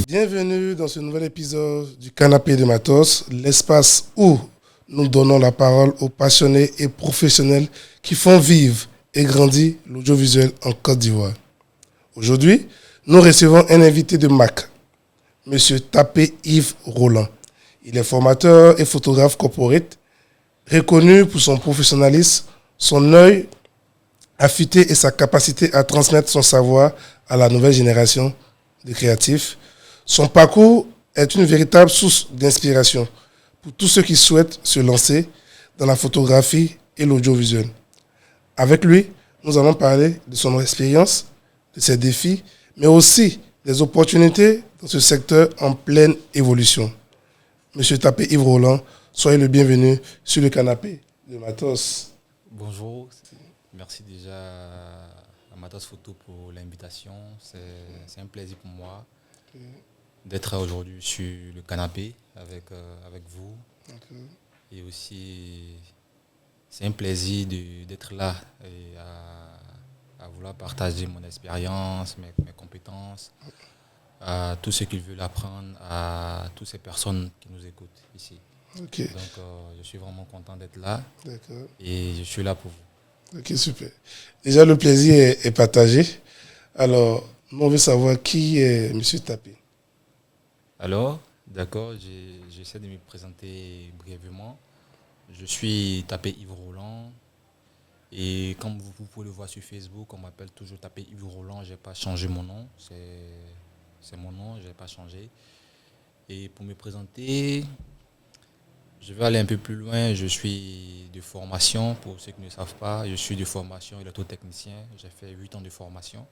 Bienvenue dans ce nouvel épisode du Canapé de Matos, l'espace où nous donnons la parole aux passionnés et professionnels qui font vivre et grandir l'audiovisuel en Côte d'Ivoire. Aujourd'hui, nous recevons un invité de marque, M. Tapé Yves Roland. Il est formateur et photographe corporate, reconnu pour son professionnalisme, son œil affûté et sa capacité à transmettre son savoir à la nouvelle génération de créatifs. Son parcours est une véritable source d'inspiration pour tous ceux qui souhaitent se lancer dans la photographie et l'audiovisuel. Avec lui, nous allons parler de son expérience, de ses défis, mais aussi des opportunités dans ce secteur en pleine évolution. Monsieur Tapé Yves Roland, soyez le bienvenu sur le canapé de Matos. Bonjour, merci déjà à Matos Photo pour l'invitation. C'est un plaisir pour moi d'être aujourd'hui sur le canapé avec vous. Et aussi, c'est un plaisir d'être là et à vouloir partager mon expérience, mes compétences, à tous ceux qui veulent apprendre, à toutes ces personnes qui nous écoutent ici. Okay. Donc, je suis vraiment content d'être là. D'accord. Et je suis là pour vous. Ok, super. Déjà, le plaisir est partagé. Alors, nous, on veut savoir qui est M. Tapé. Alors, d'accord, j'essaie de me présenter brièvement. Je suis Tapé Yves Roland. Et comme vous pouvez le voir sur Facebook, on m'appelle toujours Tapé Yves Roland. Je n'ai pas changé mon nom. C'est mon nom, je n'ai pas changé. Et pour me présenter, je vais aller un peu plus loin. Je suis de formation, pour ceux qui ne savent pas, je suis de formation électrotechnicien. J'ai fait 8 ans de formation.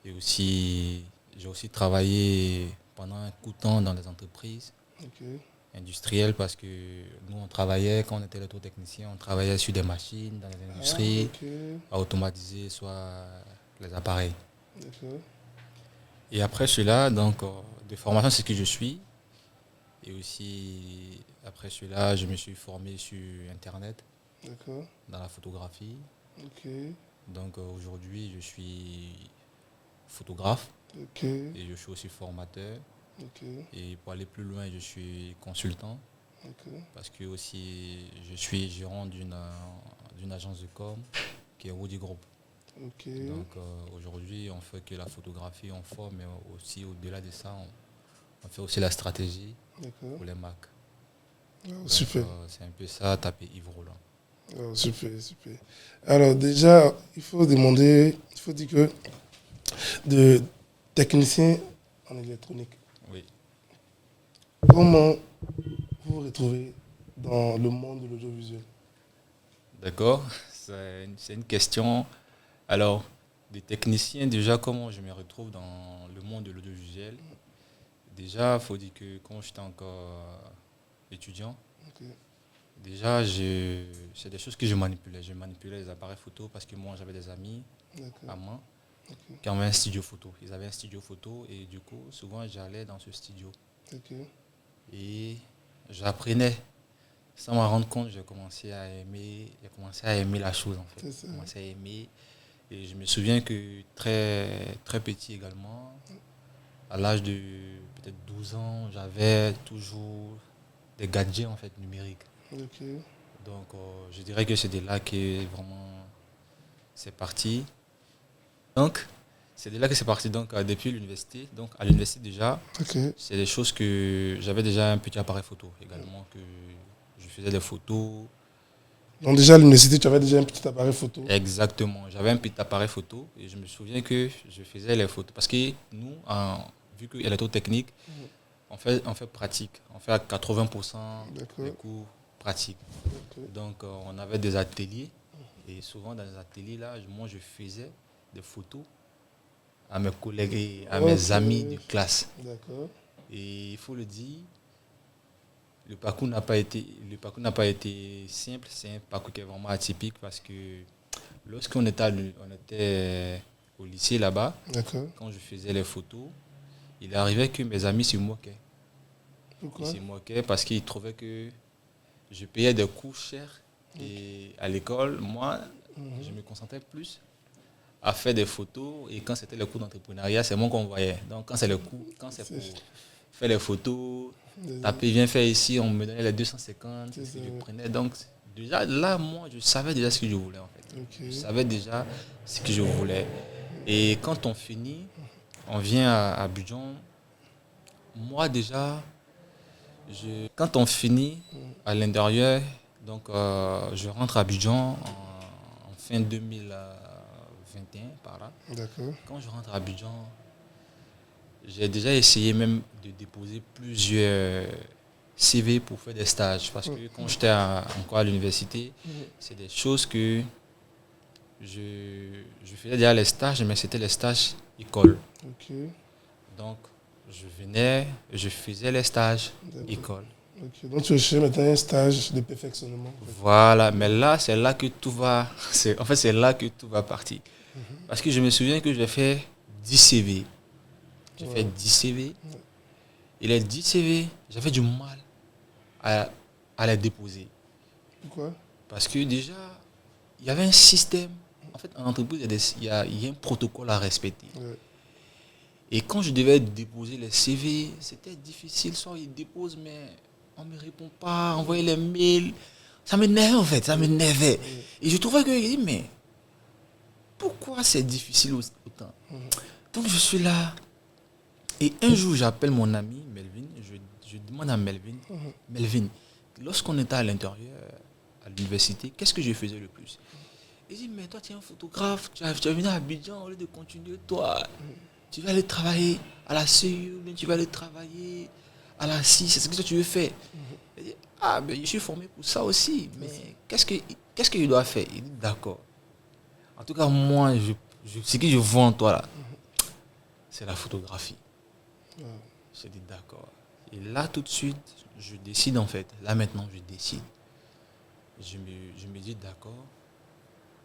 Et aussi, j'ai aussi travaillé pendant un coup de temps dans les entreprises industrielles parce que nous, on travaillait, quand on était électrotechnicien, on travaillait sur des machines dans les industries, à automatiser soit les appareils. Et après cela, donc, de formation, c'est ce que je suis. Et aussi, après cela, je me suis formé sur Internet, dans la photographie. Donc, aujourd'hui, je suis photographe et je suis aussi formateur. Et pour aller plus loin, je suis consultant parce que aussi, je suis gérant d'une agence de com qui est Woody Group. Donc, aujourd'hui, on fait que la photographie, on forme, mais aussi, au-delà de ça, on fait aussi la stratégie pour les marques. Donc, super. C'est un peu ça, Tapé Yves Roland. Oh, super, super. Alors déjà, il faut dire que de technicien en électronique. Oui. Comment vous vous retrouvez dans le monde de l'audiovisuel? D'accord, c'est une question. Alors, des techniciens, déjà, comment je me retrouve dans le monde de l'audiovisuel? Déjà, il faut dire que quand j'étais encore étudiant, déjà, c'est des choses que je manipulais. Je manipulais les appareils photo parce que moi, j'avais des amis à moi qui avaient un studio photo. Ils avaient un studio photo et du coup, souvent, j'allais dans ce studio. Et j'apprenais. Sans m'en rendre compte, j'ai commencé à aimer la chose, en fait. J'ai commencé à aimer. Et je me souviens que très, très petit également, à l'âge de peut-être 12 ans, j'avais toujours des gadgets en fait, numériques. Donc, je dirais que c'est de là que vraiment c'est parti. Donc, c'est de là que c'est parti donc, depuis l'université. Donc, à l'université déjà, c'est des choses que j'avais déjà un petit appareil photo également, que je faisais des photos. Donc déjà à l'université, tu avais déjà un petit appareil photo? Exactement, j'avais un petit appareil photo et je me souviens que je faisais les photos. Parce que nous, vu que l'électrotechnique, on fait pratique. On fait à 80% des cours pratiques. Donc, on avait des ateliers. Et souvent, dans les ateliers-là, moi, je faisais des photos à mes collègues et à mes amis de classe. Et il faut le dire, le parcours n'a pas été simple. C'est un parcours qui est vraiment atypique parce que lorsqu'on était au lycée là-bas, quand je faisais les photos, il arrivait que mes amis se moquaient. Ils se moquaient parce qu'ils trouvaient que je payais des cours chers. Et à l'école, moi, je me concentrais plus à faire des photos. Et quand c'était le cours d'entrepreneuriat, c'est moi qu'on voyait. Donc, quand c'est pour faire les photos, taper, viens faire ici, on me donnait les 250, je prenais. Donc, déjà, là, moi, je savais déjà ce que je voulais, en fait. Je savais déjà ce que je voulais. Et quand on finit, on vient à Abidjan. Moi, déjà, quand on finit à l'intérieur, donc je rentre à Abidjan en fin 2021, par là. D'accord. Quand je rentre à Abidjan, j'ai déjà essayé même de déposer plusieurs CV pour faire des stages. Parce que quand j'étais encore à l'université, c'est des choses que je faisais déjà les stages, mais c'était les stages école. Donc, je venais, je faisais les stages école. Donc, tu cherches maintenant un stage de perfectionnement. Voilà, mais là, c'est là que tout va... c'est là que tout va partir. Parce que je me souviens que j'ai fait 10 CV. J'ai fait 10 CV. Et les 10 CV, j'avais du mal à les déposer. Pourquoi? Parce que déjà, il y avait un système. En fait, en entreprise, il y a un protocole à respecter. Et quand je devais déposer les CV, c'était difficile. Soit ils déposent, mais on ne me répond pas, envoyer les mails. Ça m'énervait en fait, ça m'énervait. Et je trouvais que, mais pourquoi c'est difficile autant? Donc je suis là. Et un jour, j'appelle mon ami Melvin. Je demande à Melvin, Melvin, lorsqu'on était à l'intérieur, à l'université, qu'est-ce que je faisais le plus? Il dit, mais toi, tu es un photographe, tu vas venir à Abidjan au lieu de continuer, toi. Tu vas aller travailler à la CU, tu vas aller travailler à la CIS, c'est ce que tu veux faire. Il dit, ah, ben, je suis formé pour ça aussi, mais qu'est-ce que je dois faire? Il dit, d'accord. En tout cas, moi, ce que je vois en toi, là, c'est la photographie. Je dis, d'accord. Et là, tout de suite, je décide, en fait. Là, maintenant, je décide. Je me dis, d'accord.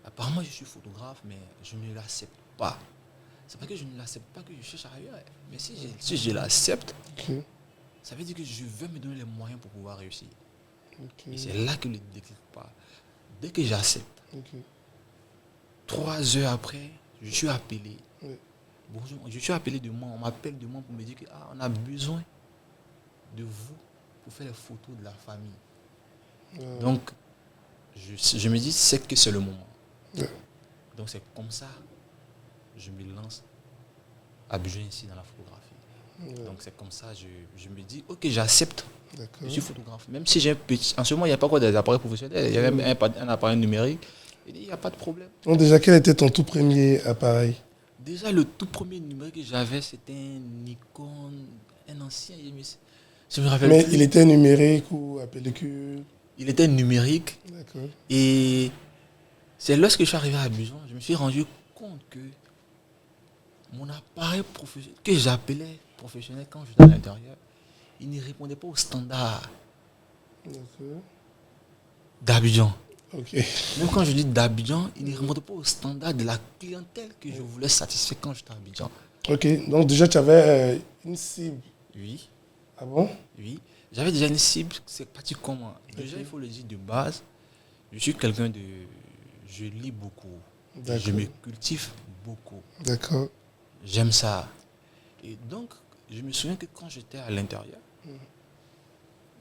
Apparemment, je suis photographe, mais je ne l'accepte pas. C'est pas que je ne l'accepte pas que je cherche ailleurs. Mais si je l'accepte, ça veut dire que je veux me donner les moyens pour pouvoir réussir. Et c'est là que le déclic part. Dès que j'accepte, 3 heures après, je suis appelé. Bonjour, je suis appelé de moi. On m'appelle de moi pour me dire qu'on a besoin de vous pour faire les photos de la famille. Donc, je me dis, c'est que c'est le moment. Donc, c'est comme ça je me lance à Abidjan ici dans la photographie. Donc c'est comme ça, je me dis, ok, j'accepte. Je suis photographe. Même si j'ai un petit... En ce moment, il n'y a pas quoi des appareils professionnels. Il y avait un appareil numérique. Il n'y a pas de problème. Donc déjà, quel était ton tout premier appareil? Déjà, le tout premier numérique que j'avais, c'était un Nikon, un ancien. Je me rappelle Mais plus. il était numérique ou à pellicule? Il était numérique. D'accord. Et c'est lorsque je suis arrivé à Abidjan, je me suis rendu compte que mon appareil professionnel, que j'appelais professionnel quand j'étais à l'intérieur, il ne répondait pas aux standards d'Abidjan. Même quand je dis d'Abidjan, il ne répondait pas aux standards de la clientèle que je voulais satisfaire quand j'étais à Abidjan. Ok, donc déjà tu avais une cible. Oui. Ah bon? Oui. J'avais déjà une cible, c'est parti comment? Déjà, il faut le dire de base, je suis quelqu'un de... Je lis beaucoup. Je me cultive beaucoup. D'accord. J'aime ça. Et donc, je me souviens que quand j'étais à l'intérieur,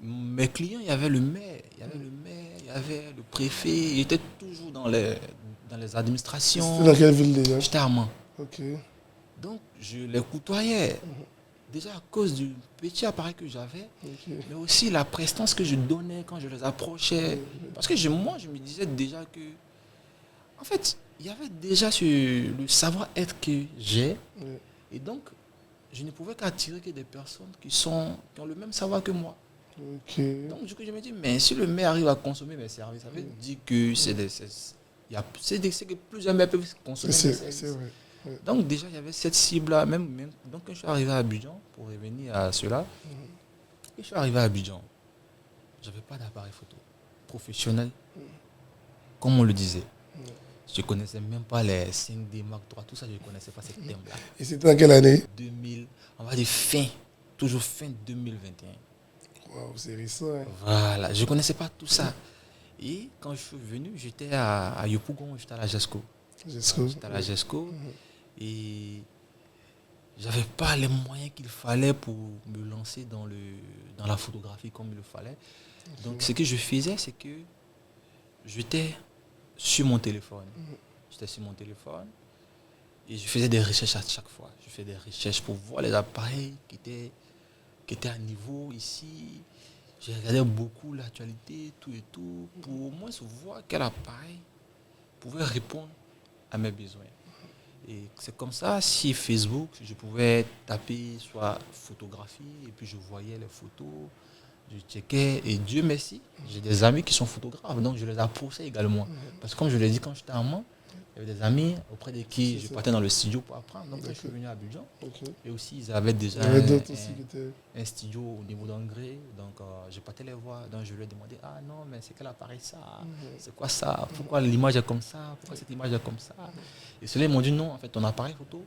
mes clients, il y avait le maire, il y avait le préfet, il était toujours dans les administrations. C'était dans quelle ville déjà? J'étais à Mans. Ok. Donc, je les côtoyais. Déjà à cause du petit appareil que j'avais, mais aussi la prestance que je donnais quand je les approchais. Parce que moi, je me disais déjà que, en fait, il y avait déjà le savoir-être que j'ai. Et donc, je ne pouvais qu'attirer que des personnes qui ont le même savoir que moi. Donc, du coup, je me dis, mais si le maire arrive à consommer mes services, ça veut dire que c'est que plusieurs maires peuvent consommer mes services. C'est vrai. Donc, déjà, il y avait cette cible-là. Même, donc, quand je suis arrivé à Abidjan, pour revenir à cela, je suis arrivé à Abidjan, je n'avais pas d'appareil photo professionnel, comme on le disait. Je ne connaissais même pas les 5D Mark III, tout ça, je ne connaissais pas ces thèmes-là. Et c'était dans quelle année? 2000, on va dire toujours fin 2021. Waouh, c'est récent. Hein? Voilà, je ne connaissais pas tout ça. Et quand je suis venu, j'étais à Yopougon, j'étais à la JASCO. J'étais à la GESCO et j'avais pas les moyens qu'il fallait pour me lancer dans la photographie comme il le fallait. Donc ce que je faisais, c'est que j'étais sur mon téléphone. J'étais sur mon téléphone et je faisais des recherches à chaque fois. Je faisais des recherches pour voir les appareils qui étaient à niveau ici. J'ai regardé beaucoup l'actualité, tout et tout, pour au moins voir quel appareil pouvait répondre à mes besoins. Et c'est comme ça, si Facebook, je pouvais taper soit photographie, et puis je voyais les photos, je checkais, et Dieu merci, j'ai des amis qui sont photographes, donc je les approchais également. Parce que comme je l'ai dit, quand j'étais en Mans, il y avait des amis auprès de qui je partais dans le studio pour apprendre. Donc quand je suis venu à Abidjan, et aussi ils avaient déjà un studio au niveau d'Angré, donc je partais les voir, donc je leur demandais, ah non, mais c'est quel appareil ça? C'est quoi ça? Pourquoi l'image est comme ça? Pourquoi cette image est comme ça? Et ceux-là m'ont dit non, en fait ton appareil photo,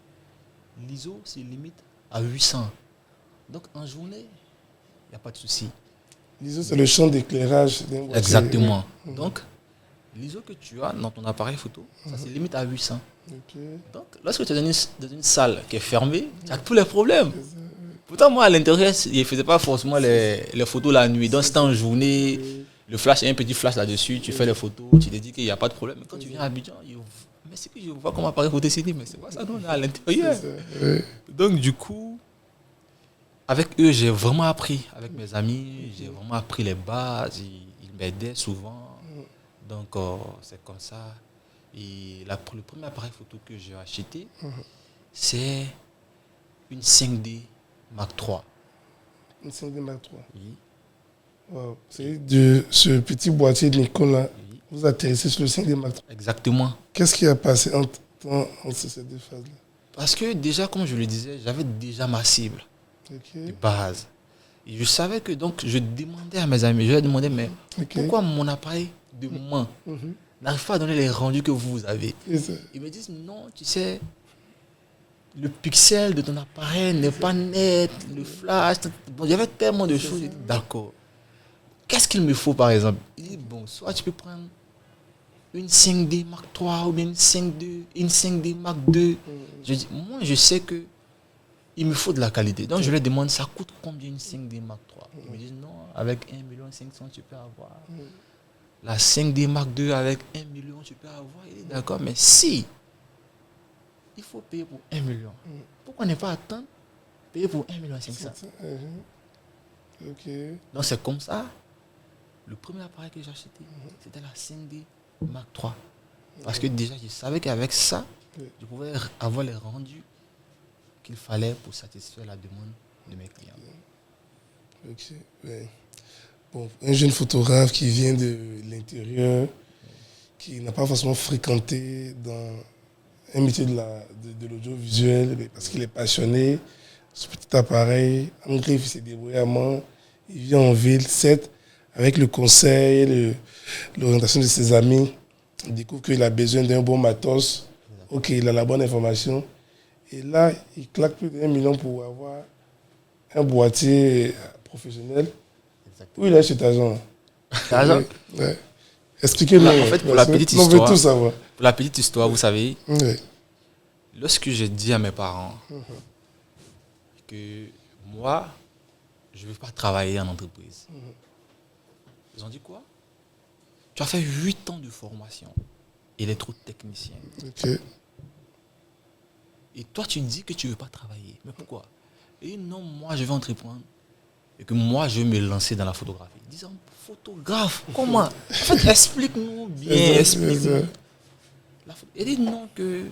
l'ISO c'est limite à 800. Donc en journée, il n'y a pas de souci. L'ISO c'est le champ d'éclairage. Exactement. Donc l'ISO que tu as dans ton appareil photo, ça c'est limite à 800. Donc lorsque tu es dans une salle qui est fermée, tu as tous les problèmes. Pourtant moi à l'intérieur, je ne faisais pas forcément les photos la nuit. Donc c'était en journée, le flash, il y a un petit flash là-dessus, tu fais les photos, tu te dis qu'il n'y a pas de problème. Mais quand tu viens à Abidjan, mais c'est que je vois comment appareil photo, c'est dit, mais c'est pas ça, non, on est à l'intérieur. Donc du coup, avec eux, j'ai vraiment appris. Avec mes amis, j'ai vraiment appris les bases. Ils m'aidaient souvent. Donc c'est comme ça. Et le premier appareil photo que j'ai acheté, c'est une 5D Mark III. Une 5D Mark III. Oui. Wow. C'est de ce petit boîtier de Nikon là. Oui. Vous atterrissez sur le 5D Mark III. Exactement. Qu'est-ce qui a passé entre ces deux phases-là? Parce que déjà, comme je le disais, j'avais déjà ma cible de base. Et je savais que donc je demandais à mes amis, je leur demandais, mais pourquoi mon appareil de main n'arrive pas à donner les rendus que vous avez? Ils me disent, non, tu sais, le pixel de ton appareil n'est pas net, le flash. Bon, il y avait tellement de choses. J'ai dit, d'accord. Qu'est-ce qu'il me faut par exemple? Il dit, bon, soit tu peux prendre une 5D Mark III ou bien une 5D Mark II. Je dis, moi je sais que il me faut de la qualité. Donc je leur demande, ça coûte combien une 5D Mark III? Ils me disent, non, avec 1,5 million tu peux avoir. La 5D Mark II avec 1 million tu peux avoir. Il dit, d'accord, mais si il faut payer pour 1 million, pourquoi ne pas attendre payer pour 1,5 million? Donc c'est comme ça. Le premier appareil que j'ai acheté, c'était la 5D Mark III. Parce que déjà, je savais qu'avec ça, je pouvais avoir les rendus qu'il fallait pour satisfaire la demande de mes clients. Bon, un jeune photographe qui vient de l'intérieur, qui n'a pas forcément fréquenté dans un métier de l'audiovisuel, parce qu'il est passionné, ce petit appareil, en griffe, il s'est débrouillé à main, il vient en ville, certes, avec le conseil, l'orientation de ses amis, il découvre qu'il a besoin d'un bon matos, ok, il a la bonne information, et là, il claque plus d'1 million pour avoir un boîtier professionnel. Où il a cet argent? Ouais. Expliquez-moi. En fait, pour la petite histoire, vous savez, lorsque j'ai dit à mes parents que moi, je ne veux pas travailler en entreprise, ils ont dit quoi? Tu as fait 8 ans de formation, électrotechnicien. Et toi, tu dis que tu ne veux pas travailler. Mais pourquoi? Et non, moi, je vais entreprendre. Et que moi, je vais me lancer dans la photographie. Disons, photographe, comment? En fait, explique-nous bien, explique-nous. Et dit non, que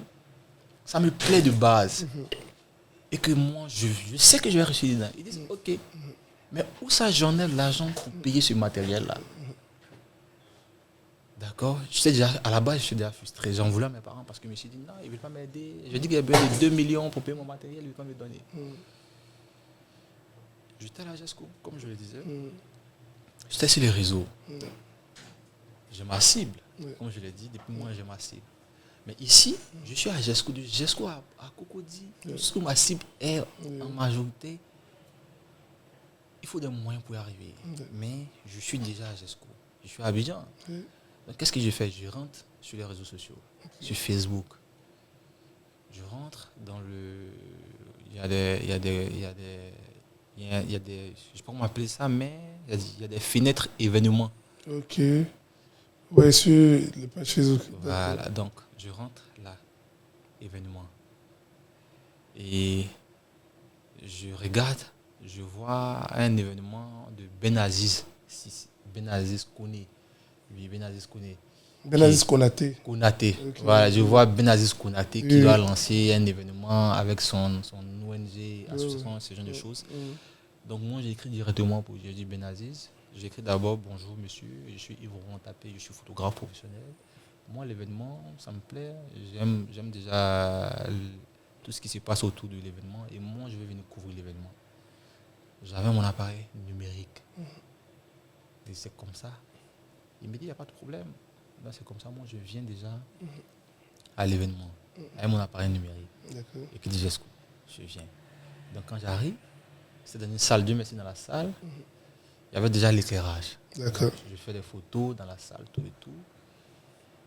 ça me plaît de base. Et que moi, je sais que je vais réussir dedans. Ils disent, ok, mais où ça j'en ai l'argent pour payer ce matériel-là? D'accord? À la base, je suis déjà frustré. J'en voulais à mes parents parce que je me suis dit, non, ils ne veulent pas m'aider. Je dis qu'il y a besoin de 2 millions pour payer mon matériel, ils ne veulent pas me donner. J'étais à la GESCO, comme je le disais. J'étais sur les réseaux. J'ai ma cible. Comme je l'ai dit, depuis moi, j'ai ma cible. Mais ici, je suis à GESCO. De GESCO à Cocody, où ma cible est en majorité, il faut des moyens pour y arriver. Mais je suis déjà à GESCO. Je suis à Abidjan. Donc, qu'est-ce que je fais? Je rentre sur les réseaux sociaux, sur Facebook. Je rentre dans le... Il y a des... Je sais pas comment appeler ça, mais il y a des fenêtres événements. Ok. Ouais, sur les pages Facebook. Voilà, donc je rentre là, événement. Et je regarde, je vois un événement de Benaziz. Benaziz Koné. Oui, Benaziz Koné. Benaziz Konaté. Konaté. Okay. Voilà, je vois Benaziz Konaté qui doit lancer un événement avec son ONG, association, ce genre de choses. Donc moi j'ai écrit directement pour j'ai dit Benaziz. J'ai écrit d'abord bonjour monsieur, je suis Yves Roland Tapé, je suis photographe professionnel. Moi l'événement, ça me plaît, j'aime déjà tout ce qui se passe autour de l'événement et moi je vais venir couvrir l'événement. J'avais mon appareil numérique. Et c'est comme ça. Il me dit il n'y a pas de problème. Là, c'est comme ça, moi je viens déjà à l'événement avec mon appareil numérique. D'accord. Et qui dit je viens. Donc quand j'arrive, c'est dans une salle, Dieu merci, dans la salle, il y avait déjà l'éclairage. D'accord. Je fais des photos dans la salle, tout et tout.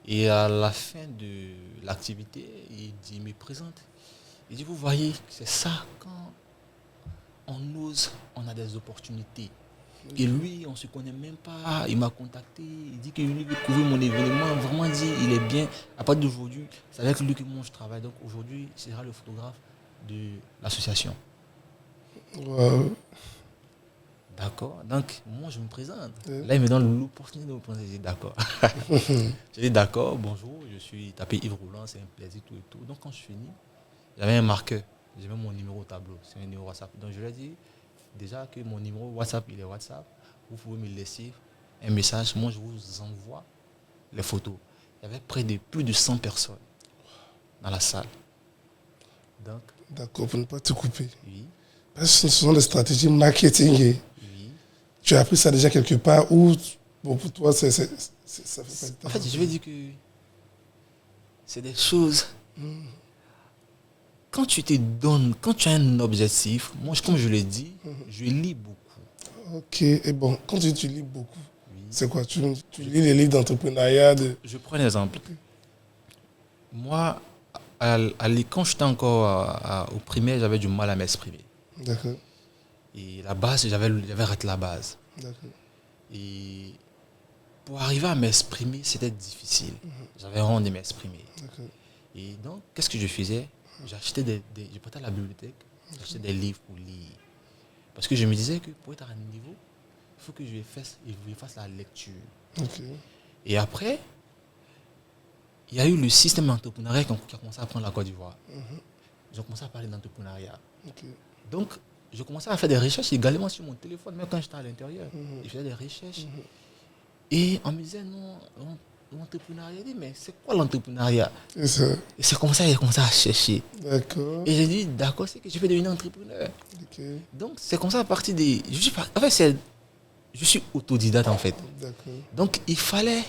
Et à la fin de l'activité, il me présente. Il dit, vous voyez, c'est ça, quand on ose, on a des opportunités. Et lui, on ne se connaît même pas. Il m'a contacté. Il dit qu'il veut couvrir mon événement. Vraiment dit, il est bien. À partir d'aujourd'hui, c'est avec lui que moi je travaille. Donc aujourd'hui, il sera le photographe de l'association. Wow. D'accord. Donc moi, je me présente. Là, il me donne l'opportunité de me présenter. J'ai dit d'accord. J'ai dit d'accord, bonjour. Je suis Tapé Yves Roland. C'est un plaisir, tout et tout. Donc quand je finis, j'avais un marqueur. J'avais mon numéro au tableau. C'est un numéro WhatsApp. Donc je lui ai dit, déjà que mon numéro WhatsApp, il est WhatsApp, vous pouvez me laisser un message. Moi, je vous envoie les photos. Il y avait plus de 100 personnes dans la salle. Donc, d'accord, pour ne pas te couper. Oui. Parce que ce sont des stratégies marketing. Oui. Tu as appris ça déjà quelque part ou bon, pour toi, ça fait pas. En fait, je vais dire que c'est des choses... Quand tu te donnes, quand tu as un objectif, moi, comme je l'ai dit, je lis beaucoup. Ok, et bon, quand tu lis beaucoup, c'est quoi? Tu lis les livres d'entrepreneuriat Je prends un exemple. Moi, quand j'étais encore au primaire, j'avais du mal à m'exprimer. D'accord. Et la base, j'avais raté la base. D'accord. Et pour arriver à m'exprimer, c'était difficile. J'avais honte de m'exprimer. D'accord. Et donc, qu'est-ce que je faisais? J'achetais je partais à la bibliothèque, j'achetais des livres pour lire. Parce que je me disais que pour être à un niveau, il faut que je fasse la lecture. Okay. Et après, il y a eu le système d'entrepreneuriat qui a commencé à prendre la Côte d'Ivoire. J'ai commencé à parler d'entrepreneuriat. Okay. Donc, je commençais à faire des recherches également sur mon téléphone, même quand j'étais à l'intérieur. Je faisais des recherches. Et on me disait, non, l'entrepreneuriat, mais c'est quoi l'entrepreneuriat? C'est ça. Et c'est comme ça que j'ai commencé à chercher. D'accord. Et j'ai dit, d'accord, c'est que je vais devenir entrepreneur. Okay. Donc, c'est comme ça à partir des... je suis autodidacte en fait. D'accord. Donc, il fallait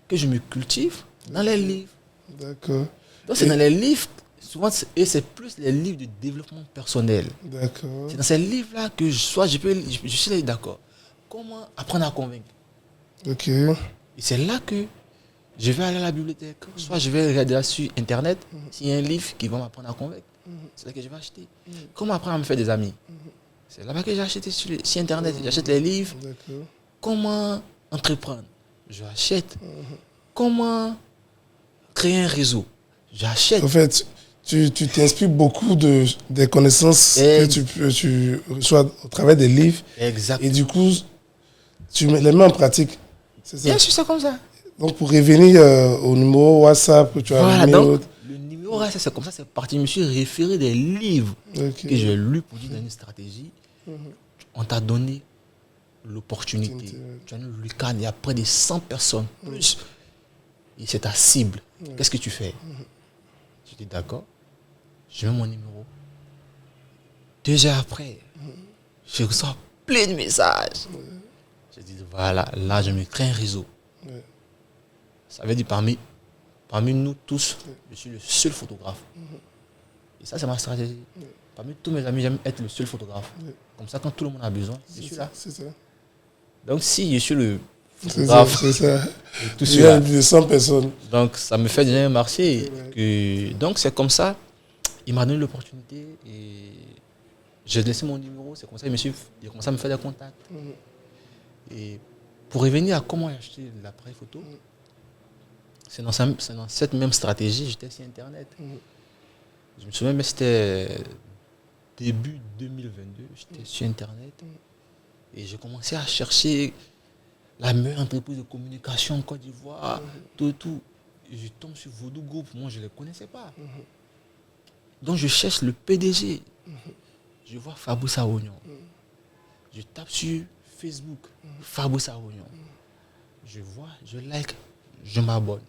que je me cultive dans les livres. D'accord. Donc, c'est dans les livres, souvent, et c'est plus les livres de développement personnel. D'accord. C'est dans ces livres-là que je suis d'accord. Comment apprendre à convaincre? Ok. Et c'est là que je vais aller à la bibliothèque. Soit je vais regarder sur Internet s'il y a un livre qui va m'apprendre à convaincre. C'est là que je vais acheter. Comment apprendre à me faire des amis? C'est là-bas que j'ai acheté sur Internet. J'achète les livres. D'accord. Comment entreprendre? J'achète. Comment créer un réseau? J'achète. En fait, tu t'inspires beaucoup des connaissances que tu reçois au travers des livres. Exact. Et du coup, tu les mets en pratique. C'est ça? Bien sûr, c'est comme ça. Donc, pour revenir au numéro WhatsApp que tu as mis... Donc, le numéro WhatsApp, c'est comme ça, c'est parti. Je me suis référé des livres que j'ai lus pour dire dans une stratégie. On t'a donné l'opportunité. Tu as eu le cadre, il y a près de 100 personnes plus. Et c'est ta cible. Qu'est-ce que tu fais? Je dis d'accord. Je mets mon numéro. 2 heures après, je reçois plein de messages. Je dis voilà, là je me crée un réseau. Ça veut dire parmi nous tous, je suis le seul photographe. Et ça, c'est ma stratégie. Parmi tous mes amis, j'aime être le seul photographe. Comme ça, quand tout le monde a besoin, je suis là. C'est ça. Donc, si je suis le photographes. C'est ça. Tout Il y a plus de 100 personnes. Donc, ça me fait déjà un marché. Donc, c'est comme ça. Il m'a donné l'opportunité et j'ai laissé mon numéro. C'est comme ça il a commencé à me faire des contacts. Et pour revenir à comment acheter l'appareil photo, c'est dans cette même stratégie. J'étais sur Internet. Je me souviens, mais c'était début 2022. J'étais sur Internet et j'ai commencé à chercher la meilleure entreprise de communication en Côte d'Ivoire, tout. Et je tombe sur Vodou Group. Moi, je ne les connaissais pas. Donc, je cherche le PDG. Je vois Fabrice Aounion. Je tape sur Facebook, Fabrice Aounion. Je vois, je like, je m'abonne.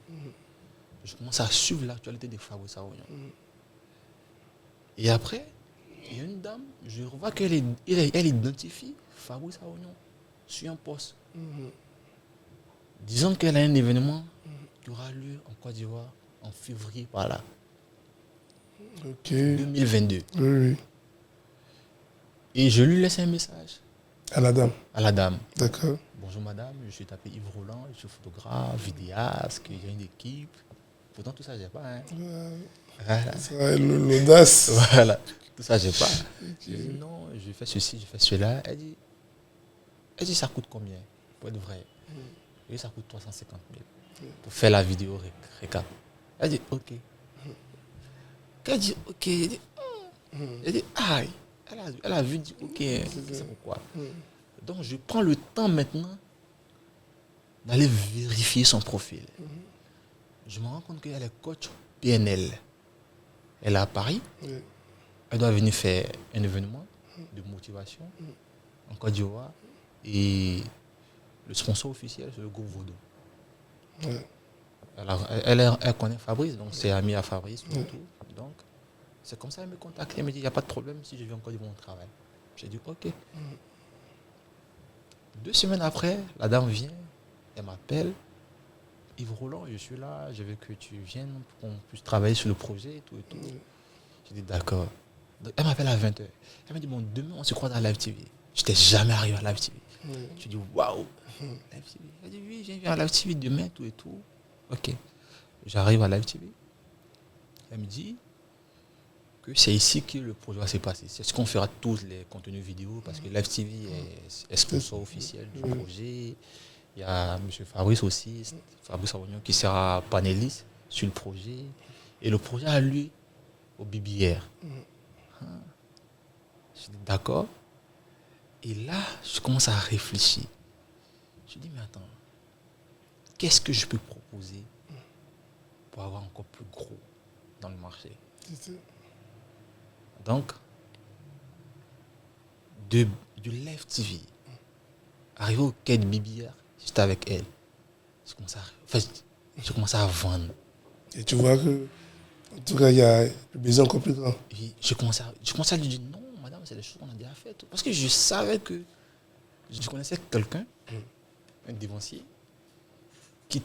Je commence à suivre l'actualité de Fabrice Aounion. Et après, il y a une dame, je vois qu'elle identifie Fabrice Aounion sur un poste. Disons qu'elle a un événement qui aura lieu en Côte d'Ivoire en février, par là. 2022. Oui. Et je lui laisse un message. À la dame. À la dame. D'accord. Bonjour madame, je suis tapé Yves Roland, je suis photographe, vidéaste, j'ai une équipe. Pourtant tout ça j'ai pas. Hein. Voilà. Ça, l'audace. Voilà. Tout ça j'ai pas. Je dis non, je fais ceci, je fais cela. Elle dit ça coûte combien pour être vrai? Et ça coûte 350 000 pour faire la vidéo récap. Elle dit ok. Quand elle dit ok, elle dit aïe. Elle a vu, dit ok, c'est pourquoi. Donc je prends le temps maintenant d'aller vérifier son profil. Je me rends compte qu'elle est coach PNL. Elle est à Paris. Elle doit venir faire un événement de motivation en Côte d'Ivoire. Et le sponsor officiel, c'est le groupe Vodou. Elle connaît Fabrice, donc c'est ami à Fabrice. Tout. Donc, c'est comme ça qu'elle me contacte. Elle me dit, il n'y a pas de problème si je viens en Côte d'Ivoire, on travaille. J'ai dit, ok. 2 semaines après, la dame vient, elle m'appelle. Yves Roland, je suis là, je veux que tu viennes pour qu'on puisse travailler sur le projet et tout. J'ai dit, d'accord. Donc, elle m'appelle à 20h. Elle m'a dit, bon, demain, on se croise à Live TV. Je n'étais jamais arrivé à Live TV. Je dis, waouh, Live TV. Elle dit, oui, je viens à Live TV demain, tout et tout. Ok. J'arrive à Live TV. Elle me dit que c'est ici que le projet va se passer. C'est ce qu'on fera tous les contenus vidéo parce que Live TV est sponsor officiel du projet. Il y a M. Fabrice aussi, Fabrice Aounion, qui sera panéliste sur le projet. Et le projet a lieu au BBR. Je dis d'accord. Et là, je commence à réfléchir. Je dis, mais attends, qu'est-ce que je peux proposer pour avoir encore plus gros dans le marché? Donc, de Live TV, arrivé au quai de BBR, j'étais avec elle. Je commence à vendre. Et tu vois que, en tout cas, il y a le besoin encore plus grand. Et je commence à lui dire non, madame, c'est des choses qu'on a déjà faites. Parce que je savais que je connaissais quelqu'un, un dévancier, qui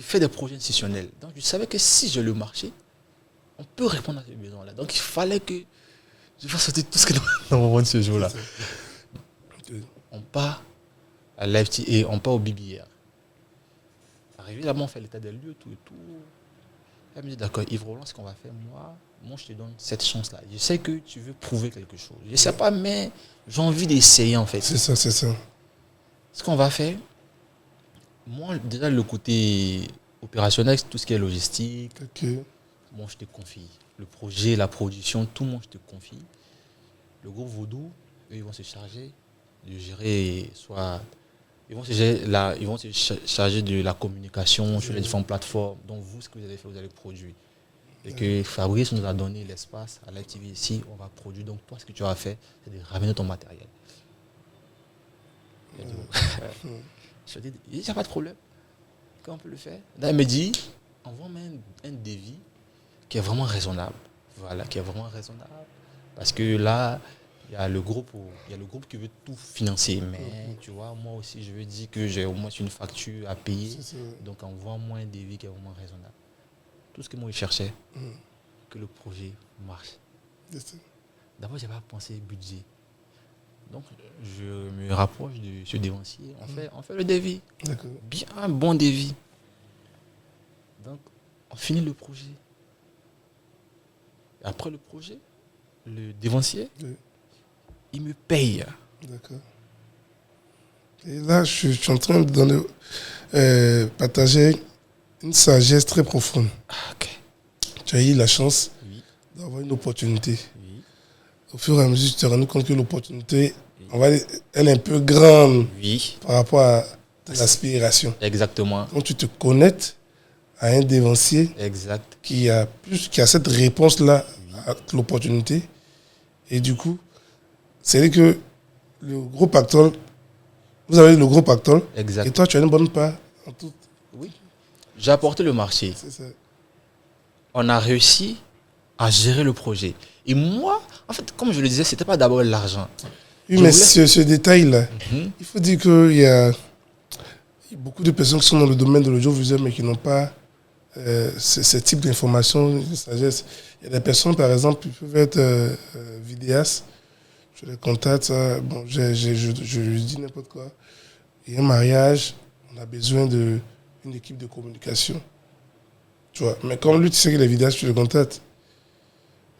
fait des projets institutionnels. Donc je savais que si je le marchais, on peut répondre à ce besoin-là. Donc il fallait que je fasse sortir tout ce que dans mon monde ce jour-là. On part à Live TV et on part au BBR. Arrivé là-bas, on fait l'état des lieux, tout et tout. Elle me dit, d'accord, Yves Roland, ce qu'on va faire, moi, je te donne cette chance-là. Je sais que tu veux prouver quelque chose. Je ne sais pas, mais j'ai envie d'essayer, en fait. C'est ça. Ce qu'on va faire, moi, déjà, le côté opérationnel, tout ce qui est logistique, moi, je te confie. Le projet, la production, tout le monde, je te confie. Le groupe Vodou, eux, ils vont se charger de gérer, ils vont se charger de la communication sur les différentes plateformes. Donc, vous, ce que vous allez faire, vous allez produire. Et que Fabrice nous a donné l'espace à Live TV ici, on va produire. Donc, toi, ce que tu vas faire, c'est de ramener ton matériel. Je lui ai dit, il n'y a pas de problème. Comment on peut le faire? Là, elle me dit, envoie-moi un devis qui est vraiment raisonnable. Voilà, qui est vraiment raisonnable. Parce que là, il y a le groupe qui veut tout financer. Mais tu vois, moi aussi, je veux dire que j'ai au moins une facture à payer. Donc, envoie-moi un devis qui est vraiment raisonnable. Tout ce que moi, je cherchais, que le projet marche. D'abord, je n'avais pas pensé budget. Donc, je me rapproche de ce dévancier. On fait le devis. D'accord. Bien, un bon devis. Donc, on finit le projet. Et après le projet, le dévancier, Oui. il me paye. D'accord. Et là, je suis en train de donner, partager une sagesse très profonde. Ah, ok. Tu as eu la chance Oui, d'avoir une opportunité. oui, Au fur et à mesure, tu t'es rendu compte que l'opportunité, on va dire, elle est un peu grande oui. par rapport à l'aspiration. Exactement. Donc, tu te connectes à un dévancier Exact. qui a cette réponse-là Oui. à l'opportunité. Et du coup, c'est que le gros pactole, vous avez le gros pactole, Exact. et toi, tu as une bonne part en tout. Oui. J'ai apporté le marché. C'est ça. On a réussi à gérer le projet. Et moi, en fait, comme je le disais, c'était pas d'abord l'argent. Oui, Je mais voulais- ce détail-là, Mhm. il faut dire qu'il y a beaucoup de personnes qui sont dans le domaine de l'audiovisuel, mais qui n'ont pas ce type d'informations, de sagesse. Il y a des personnes, par exemple, qui peuvent être vidéastes. Je les contacte, bon, je lui dis n'importe quoi. Il y a un mariage, on a besoin d'une équipe de communication. Tu vois, mais comme lui, tu sais que les vidéastes, tu le contactes.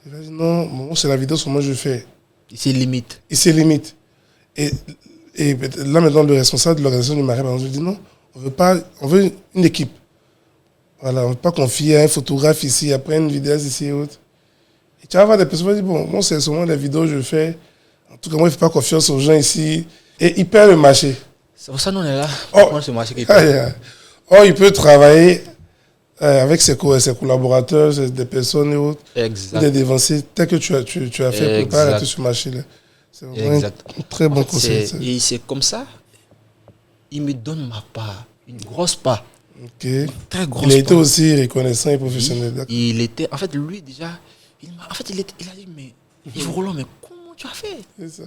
Il va dire non, moi, c'est la vidéo, sur moi je fais. C'est limite. Et c'est limite. Et là, maintenant, le responsable de l'organisation du mariage, par exemple, dit non, on veut une équipe. Voilà, on ne veut pas confier à un photographe ici, après une vidéaste ici et autres. Et tu vas voir des personnes qui disent, bon, moi, c'est seulement les vidéos que je fais. En tout cas, moi, il ne fais pas confiance aux gens ici. Et il perd le marché. C'est pour ça que nous, on est là. Oh. Pour ce marché qui Ah, paye. yeah. Or, il peut travailler avec ses collaborateurs, des personnes et autres, ou Exact. des dévanciers, tel que tu as fait pour pas arrêter ce marché-là. C'est vraiment Exact. un très bon En fait, conseil. et c'est comme ça, il me donne ma part, une grosse part, Ok. très grosse Il a été part. aussi reconnaissant et professionnel. D'accord. Il était, en fait, lui déjà, il a dit, mais Yves Roland, mais comment tu as fait? C'est ça.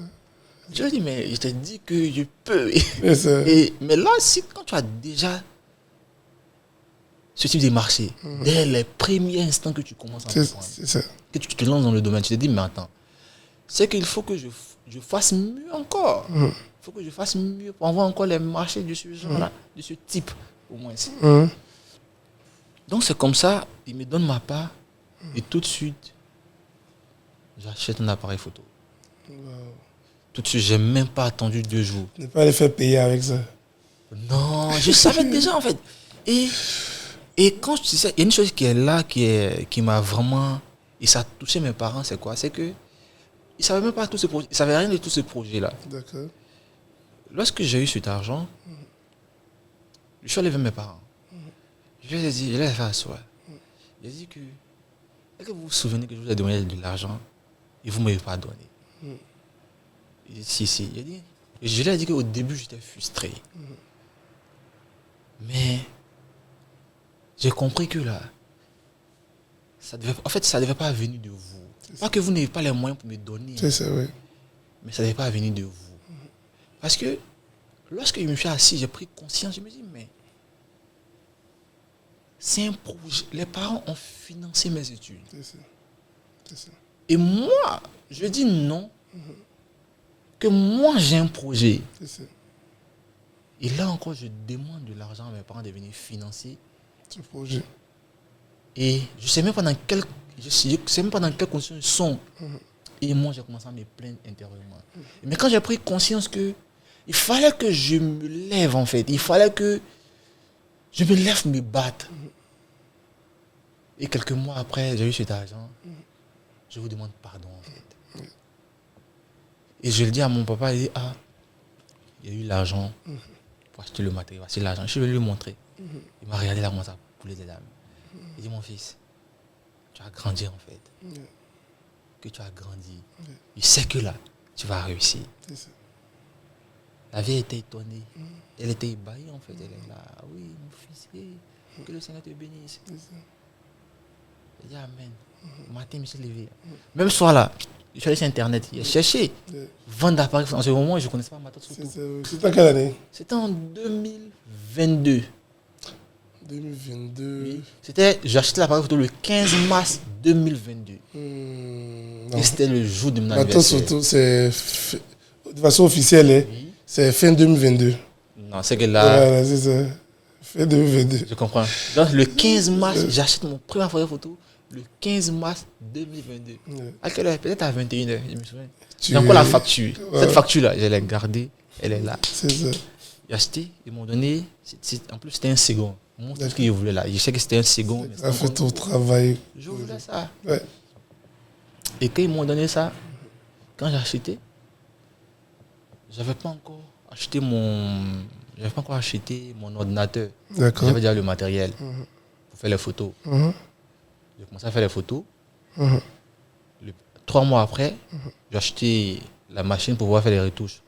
Je lui ai dit, mais je t'ai dit que je peux. C'est ça. Mais là, quand tu as déjà ce type de marché, dès les premiers instants que tu commences à comprendre, C'est ça. que tu te lances dans le domaine, tu te dis, mais attends, c'est qu'il faut que je fasse mieux encore. Il faut que je fasse mieux pour avoir encore les marchés de ce genre-là, de ce type, au moins. Donc c'est comme ça, il me donne ma part, et tout de suite, j'achète un appareil photo. Tout de suite, j'ai même pas attendu 2 jours. Ne pas les faire payer avec ça. Non, je savais déjà en fait. Et quand tu sais, il y a une chose qui est là, qui m'a vraiment... Et ça a touché mes parents, c'est quoi? C'est que ils ne savaient même pas tout ce projet. Ils ne savaient rien de tout ce projet-là. D'accord. Lorsque j'ai eu cet argent, je suis allé vers mes parents. Je leur ai dit, je les ai fait asseoir. Je leur ai dit que, est-ce que vous vous souvenez que je vous ai donné de l'argent et vous ne m'avez pas donné? Il dit, si. Je lui ai dit qu'au début, j'étais frustré. Mais j'ai compris que là, ça ne devait pas venir de vous. Pas que vous n'avez pas les moyens pour me donner. C'est ça, oui. Mais ça ne devait pas venir de vous. Parce que lorsque je me suis assis, j'ai pris conscience, je me dis, mais c'est un projet. Les parents ont financé mes études. C'est ça. C'est ça. Et moi, je dis non. Que moi, j'ai un projet. C'est ça. Et là encore, je demande de l'argent à mes parents de venir financer. Ce projet. Et je ne sais même pas dans quelles conditions ils sont. Et moi, j'ai commencé à me plaindre intérieurement. Mais quand j'ai pris conscience que il fallait que je me lève, en fait. Il fallait que je me lève, me battre. Et quelques mois après, j'ai eu cet argent. Je vous demande pardon, en fait. Et je le dis à mon papa, il dit, il y a eu l'argent pour acheter le matériel. Voici l'argent. Je vais lui montrer. Il m'a regardé là, comme ça, couler des larmes. Il dit, mon fils, tu as grandi, en fait. Que tu as grandi. Il sait que là, tu vas réussir. C'est ça. La vieille était étonnée. Elle était ébahie, en fait. Elle est là. Ah oui, mon fils, que le Seigneur te bénisse. Elle dit Amen. Le matin, je me suis levé. Même soir là, je suis allé sur Internet. J'ai cherché vente d'appareils. En ce moment, je ne connaissais pas ma tante surtout. C'était en quelle année? C'était en 2022. 2022. Oui. J'ai acheté l'appareil photo le 15 mars 2022. Et c'était le jour de mon Ma tante anniversaire. surtout, c'est de façon officielle, hein, Oui. c'est fin 2022. Non, c'est que là, Voilà, c'est ça. Fin 2022. je comprends. Donc, le 15 mars, j'achète mon premier appareil photo. Le 15 mars 2022. Ouais. À quelle heure? Peut-être à 21h, je me souviens. Tu- J'ai encore la facture. Ouais. Cette facture-là, je l'ai gardée. Elle est là. C'est ça. J'ai acheté, ils m'ont donné. En plus, c'était un second. Moi, tout ce D'accord. que je voulais là. Je sais que c'était un second. mais Ça fait c'était ton encore- travail. Je voulais ça. Ouais. Et quand ils m'ont donné ça, quand j'ai acheté, j'avais pas encore acheté mon ordinateur. D'accord. J'avais déjà le matériel pour faire les photos. Mhm. J'ai commencé à faire les photos. Mhm. 3 mois après, j'ai acheté la machine pour pouvoir faire les retouches.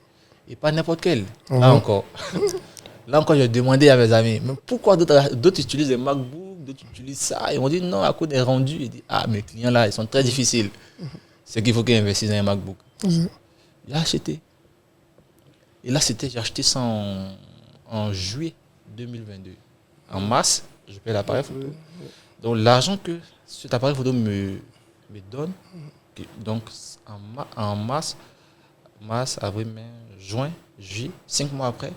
Et pas n'importe quelle. Là Mhm. encore. Là encore, j'ai demandé à mes amis, mais pourquoi d'autres utilisent des MacBook, d'autres utilisent ça? Ils m'ont dit non, à cause des rendus. Ils disent, ah, mes clients là, ils sont très difficiles. C'est qu'il faut qu'ils investissent dans un MacBook. Mhm. J'ai acheté. Et là, j'ai acheté ça en juillet 2022. En mars, je paye l'appareil photo. Donc, l'argent que cet appareil photo me donne, donc en mars, avril, mai, juin, juillet, 5 mois après,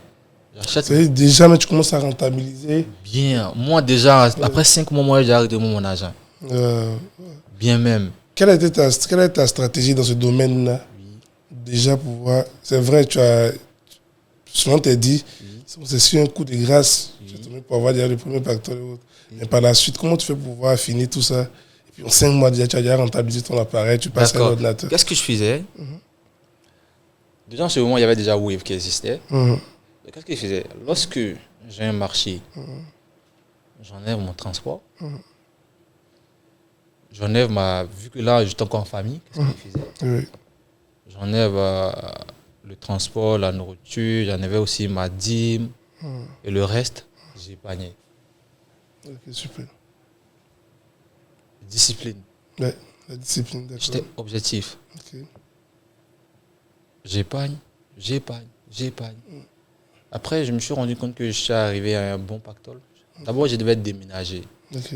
j'achète. C'est déjà, mais tu commences à rentabiliser. Bien. Moi, déjà, après 5 mois, moi, j'ai arrêté mon argent. Euh, Bien même. quelle est ta stratégie dans ce domaine-là? Déjà pouvoir. C'est vrai, tu as. Souvent, tu as dit, c'est sur un coup de grâce, tu te mets pour avoir déjà le premier pactole et autres. Mais par la suite, comment tu fais pour pouvoir finir tout ça? Et puis en 5 mois déjà, tu as déjà rentabilisé ton appareil, tu passes à D'accord. l'ordinateur. Qu'est-ce que je faisais? Déjà, en ce moment, il y avait déjà Wave qui existait. Mhm. Qu'est-ce que je faisais? Lorsque j'ai un marché, j'enlève mon transport. J'enlève vu que là, j'étais encore en famille, qu'est-ce que je faisais? Oui. J'enlève le transport, la nourriture, j'enlèvais aussi ma dîme. Et le reste, j'épargnais. Ok, super. Discipline. Ouais, la discipline, d'accord. J'étais objectif. Ok. J'épargne. Après, je me suis rendu compte que je suis arrivé à un bon pactole. D'abord, je devais déménager. Ok.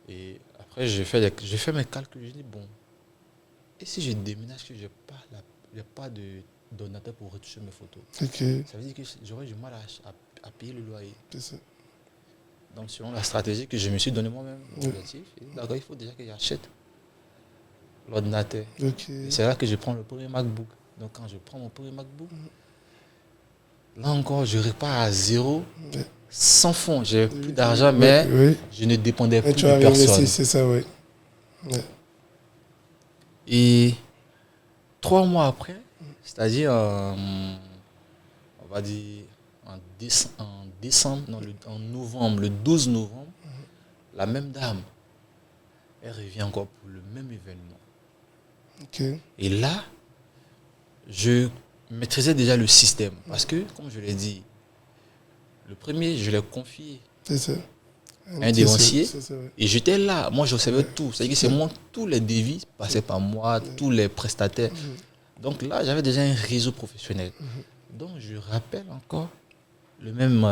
Et après, j'ai fait mes calculs. Je dis, bon, et si je déménage, que je n'ai pas d'ordinateur pour retoucher mes photos? Ok. Ça veut dire que j'aurais du mal à payer le loyer. C'est ça. Donc, selon la stratégie que je me suis donnée moi-même, Oui. objectif, d'accord, il faut déjà que j'achète l'ordinateur. Ok. Et c'est là que je prends le premier MacBook. Donc, quand je prends mon premier MacBook, là encore, je repars à zéro, Ouais. sans fond. J'ai plus d'argent, mais Oui. je ne dépendais Mais plus tu de as personne. investi, c'est ça, oui. Ouais. Et 3 mois après, c'est-à-dire, on va dire en novembre, le 12 novembre, la même dame, elle revient encore pour le même événement. Ok. Et là, je maîtrisais déjà le système. Parce que, comme je l'ai dit, le premier, je l'ai confié C'est ça. à un dévancier. C'est ça, ouais. Et j'étais là. Moi, je savais tout. C'est-à-dire que c'est moi, tous les devis passaient par moi, tous les prestataires. Donc là, j'avais déjà un réseau professionnel. Donc, je rappelle encore le même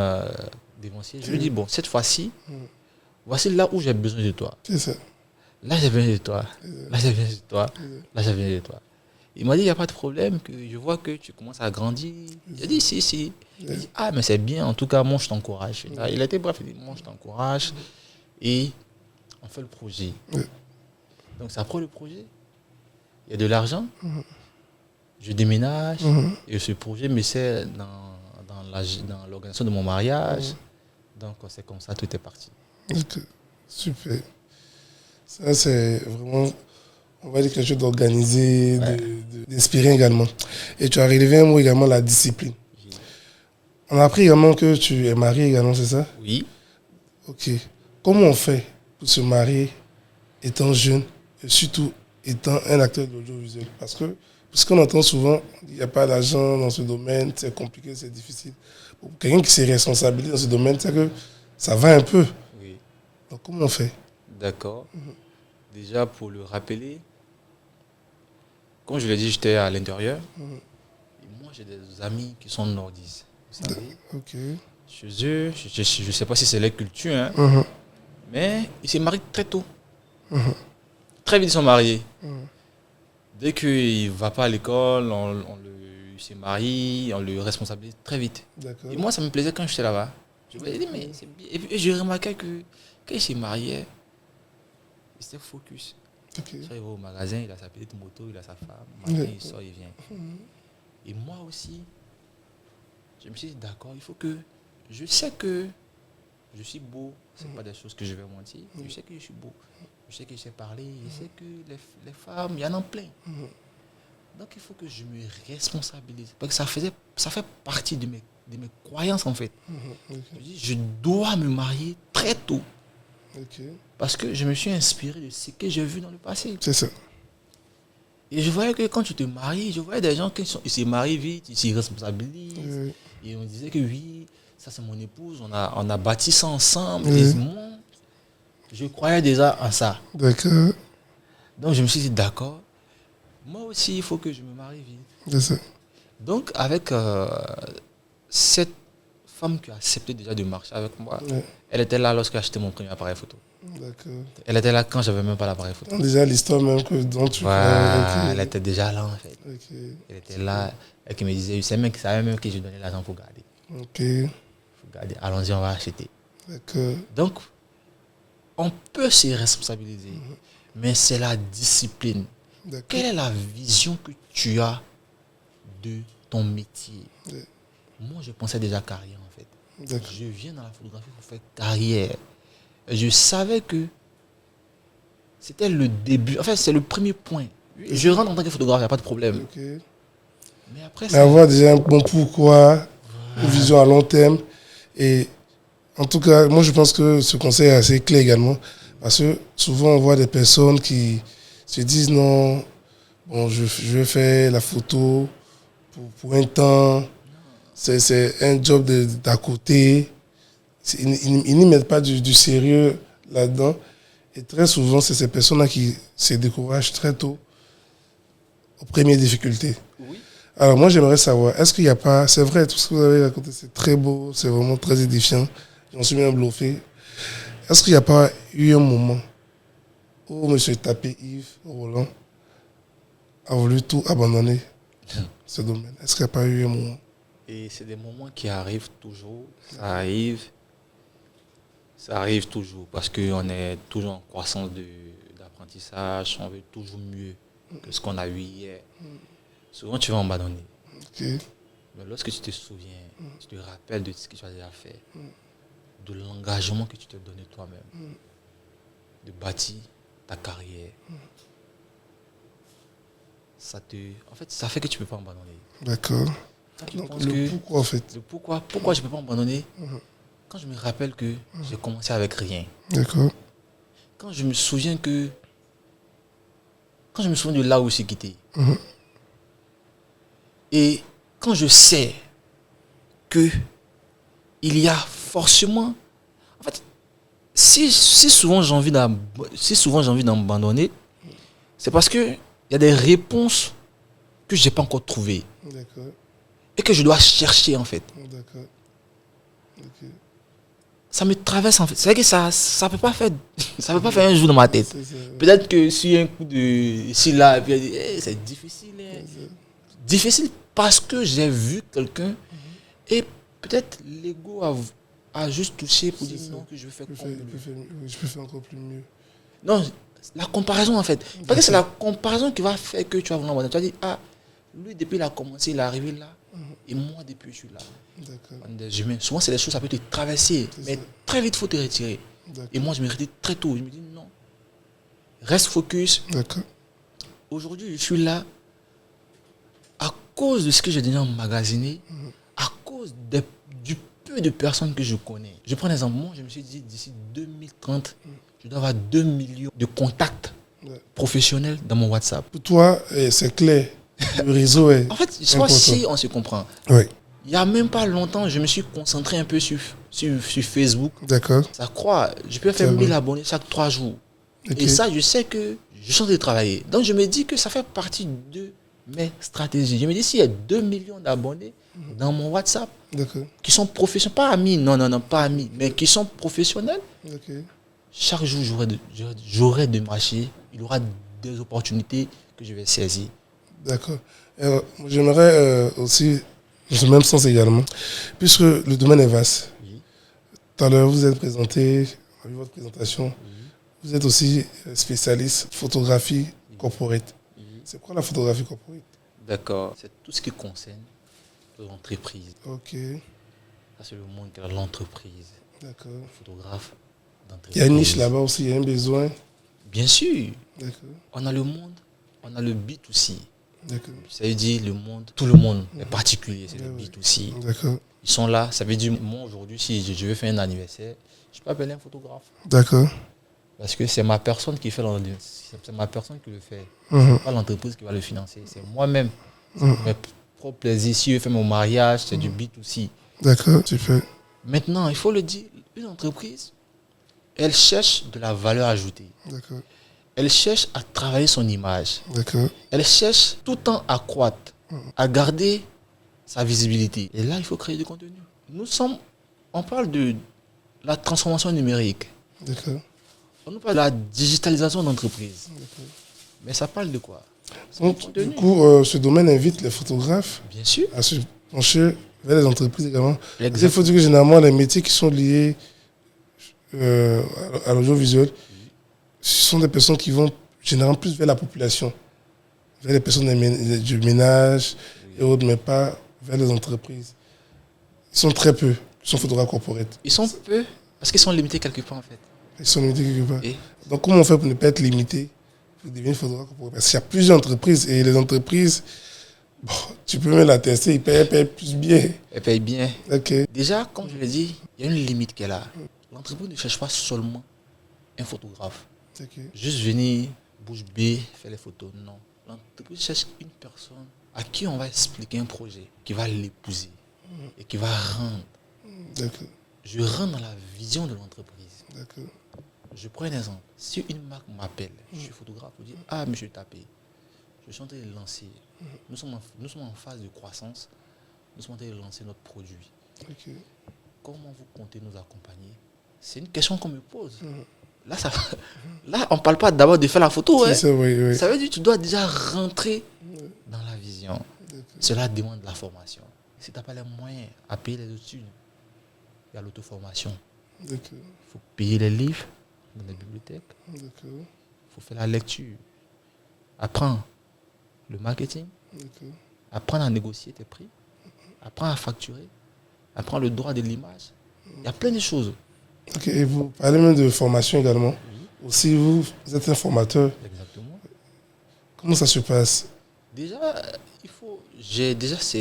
dévancier. Je lui dis, bon, cette fois-ci, voici là où j'ai besoin de toi. C'est ça. Là, j'ai besoin de toi. Là, j'ai besoin de toi. Là, j'ai besoin de toi. Il m'a dit, il n'y a pas de problème, que je vois que tu commences à grandir. J'ai dit, si. Il dit, ah, mais c'est bien, en tout cas, moi, je t'encourage. Il était bref, il dit, moi, je t'encourage. Et on fait le projet. Donc, c'est après le projet, il y a de l'argent, je déménage, et ce projet me sert dans l'organisation de mon mariage. Donc, c'est comme ça, tout est parti. Ok. Super. Ça, c'est vraiment, on va dire quelque chose d'organisé, d'inspiré également. Et tu as relevé un mot également, la discipline. On a appris également que tu es marié également, c'est ça? Oui. Ok. Comment on fait pour se marier étant jeune et surtout étant un acteur de l'audiovisuel? Parce que, ce qu'on entend souvent, il n'y a pas d'argent dans ce domaine, c'est compliqué, c'est difficile. Pour quelqu'un qui s'est responsabilisé dans ce domaine, c'est que ça va un peu. Oui. Donc, comment on fait? D'accord. Déjà, pour le rappeler, comme je l'ai dit, j'étais à l'intérieur. Et moi, j'ai des amis qui sont nordistes. Vous savez, Ok. chez eux, je ne sais pas si c'est leur culture, hein, mais ils se marient très tôt. Très vite, ils sont mariés. Dès qu'il ne va pas à l'école, il se marie, on le responsabilise très vite. D'accord. Et moi, ça me plaisait quand j'étais là-bas. Je me disais, mais c'est bien. Et puis, je remarquais que quand il s'est marié, il s'était focus. Ok. Soit il va au magasin, il a sa petite moto, il a sa femme. Matin, il sort, il vient. Et moi aussi, je me suis dit, d'accord, il faut que... Je sais que je suis beau, ce n'est pas des choses que je vais mentir. Je sais que je suis beau. Je sais que je sais parler. Je sais que les femmes, il y en a plein. Donc, il faut que je me responsabilise. Parce que ça fait partie de mes croyances, en fait. Je dis, je dois me marier très tôt. Parce que je me suis inspiré de ce que j'ai vu dans le passé. C'est ça. Et je voyais que quand tu te maries, je voyais des gens qui se marient vite, ils se responsabilisent. Et on disait que oui, ça c'est mon épouse, on a bâti ça ensemble. Et moi, je croyais déjà en ça. D'accord. Donc je me suis dit, d'accord, moi aussi il faut que je me marie vite. C'est ça. Donc avec cette femme qui a accepté déjà de marcher avec moi, elle était là lorsque j'ai acheté mon premier appareil photo. D'accord. Elle était là quand j'avais même pas l'appareil photo. Déjà l'histoire même que dont tu voilà, elle était déjà là en fait. Elle était C'est là et qui me disait, je savais même que je donnais l'argent pour garder. Ok. Faut garder. Allons-y, on va acheter. D'accord. Donc, on peut se responsabiliser, mais c'est la discipline. D'accord. Quelle est la vision que tu as de ton métier? Moi, je pensais déjà carrière en fait. D'accord. Je viens dans la photographie pour faire carrière. Je savais que c'était le début, enfin c'est le premier point. Je rentre en tant que photographe, il n'y a pas de problème. Ok. Mais après, Mais avoir déjà un bon pourquoi, une vision à long terme. Et en tout cas, moi je pense que ce conseil est assez clé également. Parce que souvent on voit des personnes qui se disent non, bon, je vais faire la photo pour un temps. C'est un job d'à côté. Ils n'y mettent pas du sérieux là-dedans. Et très souvent, c'est ces personnes-là qui se découragent très tôt aux premières difficultés. oui. Alors moi, j'aimerais savoir, est-ce qu'il n'y a pas... C'est vrai, tout ce que vous avez raconté, c'est très beau, c'est vraiment très édifiant. J'en suis bien bluffé. Est-ce qu'il n'y a pas eu un moment où M. Tapé Yves Roland a voulu tout abandonner, ce domaine? Est-ce qu'il n'y a pas eu un moment? Et c'est des moments qui arrivent toujours. Ça arrive toujours parce qu'on est toujours en croissance d'apprentissage. On veut toujours mieux que ce qu'on a eu hier. Souvent, tu vas abandonner. Okay. Mais lorsque tu te souviens, tu te rappelles de ce que tu as déjà fait, de l'engagement que tu t'es donné toi-même, de bâtir ta carrière, ça fait que tu ne peux pas abandonner. D'accord. Pourquoi en fait? Pourquoi je ne peux pas abandonner? Quand je me rappelle que j'ai commencé avec rien. D'accord. Quand je me souviens de là où j'ai quitté. Et quand je sais que il y a forcément... En fait, si souvent j'ai envie d'abandonner, c'est parce que il y a des réponses que je n'ai pas encore trouvées. D'accord. Et que je dois chercher en fait. D'accord. Ok. Ça me traverse en fait. C'est vrai que ça peut pas faire un jour dans ma tête. Peut-être que si un coup de ici là, et puis c'est difficile. Difficile parce que j'ai vu quelqu'un et peut-être l'ego a juste touché pour dire non que je vais faire comme lui. Je peux faire encore plus mieux. Non, la comparaison en fait. Parce que c'est la comparaison qui va faire que tu vas vraiment... Tu vas dire, ah, lui depuis il a commencé, il est arrivé là. Et moi depuis je suis là. D'accord. Souvent c'est des choses, ça peut te traverser. Mais très vite il faut te retirer. D'accord. Et moi je me retire très tôt. Je me dis non. Reste focus. D'accord. Aujourd'hui je suis là à cause de ce que j'ai déjà emmagasiné, à cause du peu de personnes que je connais. Je prends un exemple. Moi je me suis dit d'ici 2030, je dois avoir 2 millions de contacts professionnels dans mon WhatsApp. Pour toi, c'est clair. Le réseau est... En fait, je sais pas si on se comprend. Oui. Il n'y a même pas longtemps, je me suis concentré un peu sur Facebook. D'accord. Ça croit, je peux faire 1000 abonnés chaque 3 jours. Okay. Et ça, je sais que je suis en train de travailler. Donc, je me dis que ça fait partie de mes stratégies. Je me dis, s'il y a 2 millions d'abonnés dans mon WhatsApp, qui sont professionnels, pas amis, non, pas amis, mais qui sont professionnels, chaque jour, j'aurai de marcher, il y aura des opportunités que je vais saisir. D'accord. J'aimerais aussi, dans le même sens également, puisque le domaine est vaste. Oui. Tout à l'heure, vous êtes présenté, on a vu votre présentation, Oui. vous êtes aussi spécialiste photographie corporate. Oui. C'est quoi la photographie corporate? D'accord. C'est tout ce qui concerne l'entreprise. Ok, Ça, c'est le monde de l'entreprise. d'accord. Photographe d'entreprise. Il y a une niche là-bas aussi, il y a un besoin. Bien sûr. D'accord, On a le monde, on a le B2C. d'accord. Ça veut dire le monde, tout le monde est particulier, c'est le Ouais, B2C. D'accord, Ils sont là, ça veut dire, moi aujourd'hui, si je veux faire un anniversaire, je peux appeler un photographe. d'accord. Parce que c'est ma personne qui fait l'anniversaire, c'est ma personne qui le fait. Mhm, Pas l'entreprise qui va le financer, c'est moi-même. mhm. Mes propres plaisirs, si je fais mon mariage, c'est du B2C. D'accord, super. Maintenant, il faut le dire, une entreprise, elle cherche de la valeur ajoutée. D'accord, Elle cherche à travailler son image. d'accord. Elle cherche tout le temps à croître, à garder sa visibilité. Et là, il faut créer du contenu. On parle de la transformation numérique. D'accord. On nous parle de la digitalisation d'entreprise. Mais ça parle de quoi? Donc, du coup, ce domaine invite les photographes Bien sûr. à se pencher vers les entreprises également. Exact. Il faut dire que généralement, les métiers qui sont liés à l'audiovisuel, ce sont des personnes qui vont généralement plus vers la population, vers les personnes du ménage et autres, mais pas vers les entreprises. Ils sont très peu, qui sont photographes corporate. Ils sont peu parce qu'ils sont limités quelque part en fait. Ils sont limités quelque part. Et Donc, comment on fait pour ne pas être limité pour devenir photographe corporate? Parce qu'il y a plusieurs entreprises et les entreprises, bon, tu peux même la tester, ils payent plus bien. elles payent bien. Ok. Déjà, comme je l'ai dit, il y a une limite qu'elle a. L'entreprise ne cherche pas seulement un photographe. Ok. Juste venir, bouche bée, faire les photos. Non. L'entreprise cherche une personne à qui on va expliquer un projet, qui va l'épouser et qui va rendre. D'accord. Je rentre dans la vision de l'entreprise. D'accord. Je prends un exemple. Si une marque m'appelle, je suis photographe, je dis ah, monsieur Tapé, je suis en train de lancer. Nous sommes en phase de croissance. Nous sommes en train de lancer notre produit. Ok. Comment vous comptez nous accompagner? C'est une question qu'on me pose. Là, on ne parle pas d'abord de faire la photo. C'est Hein. ça, oui, oui. Ça veut dire que tu dois déjà rentrer dans la vision. Cela demande de la formation. Si tu n'as pas les moyens à payer les études, il y a l'auto-formation. D'accord. Il faut payer les livres dans les bibliothèques. D'accord. Il faut faire la lecture. Apprendre le marketing. D'accord. Apprendre à négocier tes prix. Apprendre à facturer. Apprendre le droit de l'image. Il y a plein de choses. Ok, et vous parlez même de formation également. Oui. Aussi, vous êtes un formateur. Exactement. Comment ça se passe? Déjà,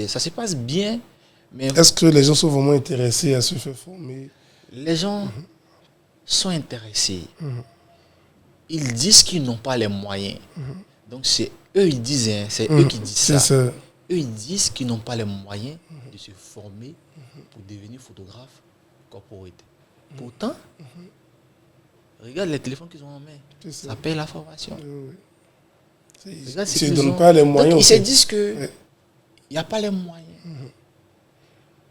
ça se passe bien, mais Est-ce que les gens sont vraiment intéressés à se faire former? les gens sont intéressés. Ils disent qu'ils n'ont pas les moyens. Donc c'est eux, ils disent, hein, c'est eux qui disent C'est ça. ça. Eux, ils disent qu'ils n'ont pas les moyens de se former pour devenir photographe corporate. Pourtant, regarde les téléphones qu'ils ont en main. C'est ça. Ça paye la formation. Oui, oui. Regarde ce Ils ne qu'ils donnent ont. pas les moyens. Donc, ils se aussi. disent que Ouais. il n'y a pas les moyens.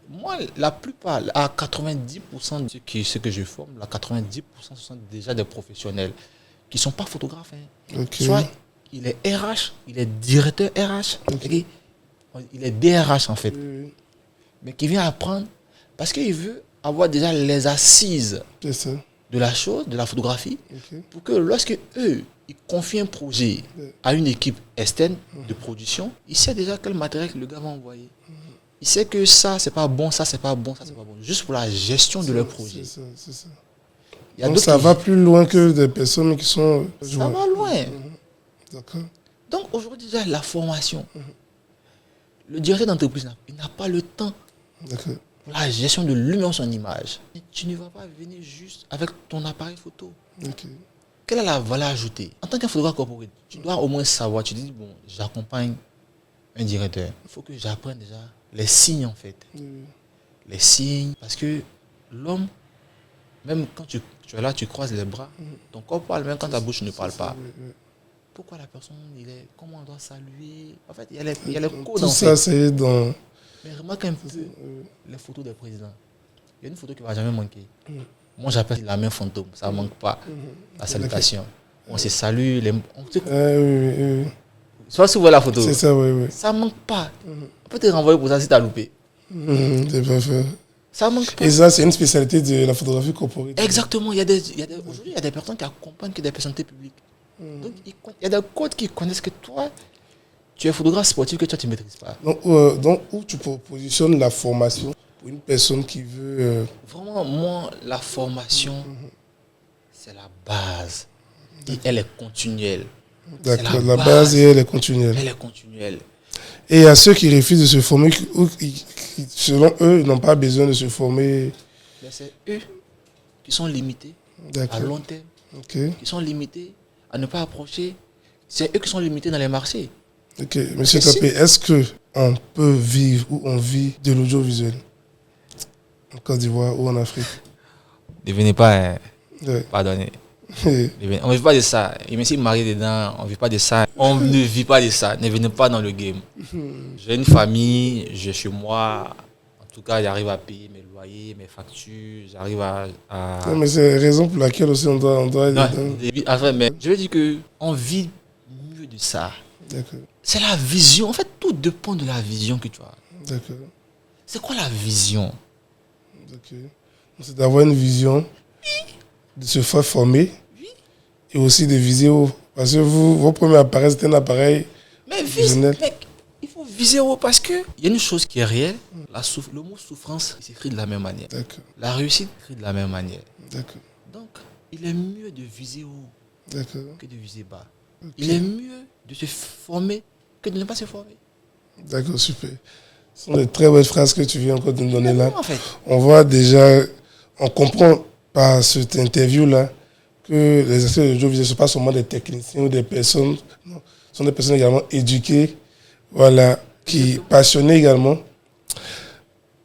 Moi, la plupart, à 90% de ce que je forme, la 90% ce sont déjà des professionnels qui ne sont pas photographes. Hein. Ok. Soit il est RH, il est directeur RH, ok. Il est DRH en fait, Oui, oui. mais qui vient apprendre parce qu'il veut avoir déjà les assises C'est ça. de la chose, de la photographie, Ok. pour que lorsque eux, ils confient un projet à une équipe externe de production, il sait déjà quel matériel que le gars va envoyer. Il sait que ça, c'est pas bon, ça, c'est pas bon, ça, c'est pas bon. Juste pour la gestion de leur projet. C'est ça, c'est ça. Il y a Donc d'autres ça qui- va plus loin que des personnes qui sont... Ça va loin. D'accord. Donc aujourd'hui, déjà, la formation. Le directeur d'entreprise, il n'a pas le temps D'accord. pour la gestion de lui-même son image. Et tu ne vas pas venir juste avec ton appareil photo. Ok. Quelle est la valeur ajoutée? En tant qu'un photographe corporate, tu dois au moins savoir, tu te dis, bon, j'accompagne un directeur. Il faut que j'apprenne déjà les signes en fait. Oui, oui. Les signes, parce que l'homme, même quand tu es là, tu croises les bras, ton corps parle même quand ta bouche ne parle pas. Oui, oui. Pourquoi la personne, comment on doit saluer? En fait, il y a les codes Tout en ça, fait. c'est dans... Mais remarque un peu les photos des présidents. Il y a une photo qui ne va jamais manquer. Moi, j'appelle la main fantôme, ça ne manque pas. La salutation. on se salue. Oui, oui. Soit si vous voyez la photo. C'est ça, oui, oui. Ça manque pas. On peut te renvoyer pour ça si tu as loupé. C'est parfait. Ça manque pas. Et ça, c'est une spécialité de la photographie corporate. Exactement. Aujourd'hui, il y a des personnes qui accompagnent que des personnalités publiques. Donc, il y a des codes qui connaissent que toi, tu es photographe sportif que toi, tu ne maîtrises pas. Donc, où tu positionnes la formation pour une personne qui veut... Vraiment, moi, la formation, c'est la base. Et elle est continuelle. D'accord, la base, et elle est continuelle. Elle est continuelle. Et il y a ceux qui refusent de se former, ou qui, selon eux, n'ont pas besoin de se former. Mais c'est eux qui sont limités à D'accord. long terme, Ok. qui sont limités à ne pas approcher. C'est eux qui sont limités dans les marchés. Ok. Monsieur Tapé, est-ce qu'on peut vivre ou on vit de l'audiovisuel en Côte d'Ivoire ou en Afrique? Ne venez pas, Ouais. pardonnez. On ne vit pas de ça. Et même si marié dedans, on ne vit pas de ça. On ne vit pas de ça. Ne venez pas dans le game. J'ai une famille, j'ai chez moi. En tout cas, j'arrive à payer mes loyers, mes factures. J'arrive à... Non, mais c'est la raison pour laquelle aussi on doit être Non, dedans. enfin, mais je veux dire qu'on vit mieux de ça. D'accord. C'est la vision. En fait, tout dépend de la vision que tu as. D'accord. C'est quoi la vision? Ok. C'est d'avoir une vision, de se faire former et aussi de viser haut. Parce que vos premiers appareils, c'était un appareil Mais visionnel. mec, il faut viser haut parce que il y a une chose qui est réelle. Le mot souffrance il s'écrit de la même manière. D'accord. La réussite s'écrit de la même manière. D'accord. Donc, il est mieux de viser haut D'accord. que de viser bas. Ok. Il est mieux de se former que de ne pas se former. D'accord, super. Ce sont de très belles phrases que tu viens encore de nous donner là. En fait, On voit déjà, on comprend par cette interview-là que les aspects de l'audiovisuel ne sont pas seulement des techniciens ou des personnes, non, ce sont des personnes également éduquées, voilà, qui passionnées également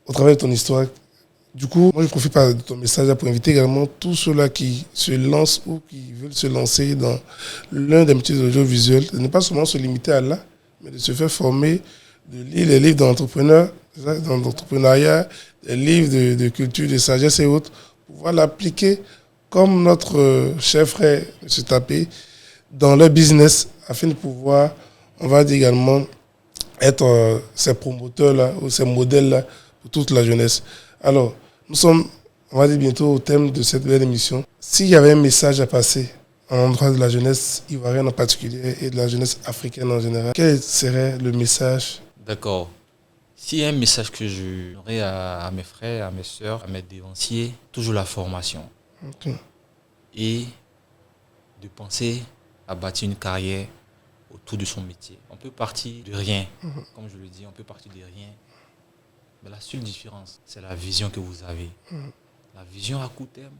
au travers de ton histoire. Du coup, moi je profite de ton message là pour inviter également tous ceux-là qui se lancent ou qui veulent se lancer dans l'un des métiers de l'audiovisuel, de ne pas seulement se limiter à là, mais de se faire former, de lire les livres d'entrepreneuriat, des livres de culture, de sagesse et autres, pour pouvoir l'appliquer comme notre cher frère, M. Tapé, dans leur business, afin de pouvoir, on va dire également, être ces promoteurs-là ou ces modèles-là pour toute la jeunesse. Alors, nous sommes, on va dire bientôt au thème de cette belle émission. S'il y avait un message à passer à l'endroit de la jeunesse ivoirienne en particulier et de la jeunesse africaine en général, quel serait le message? d'accord. S'il y a un message que je donnerais à mes frères, à mes soeurs, à mes dévanciers, toujours la formation. Okay. Et de penser à bâtir une carrière autour de son métier. On peut partir de rien, comme je le dis, on peut partir de rien. Mais la seule différence, c'est la vision que vous avez. La vision à court terme,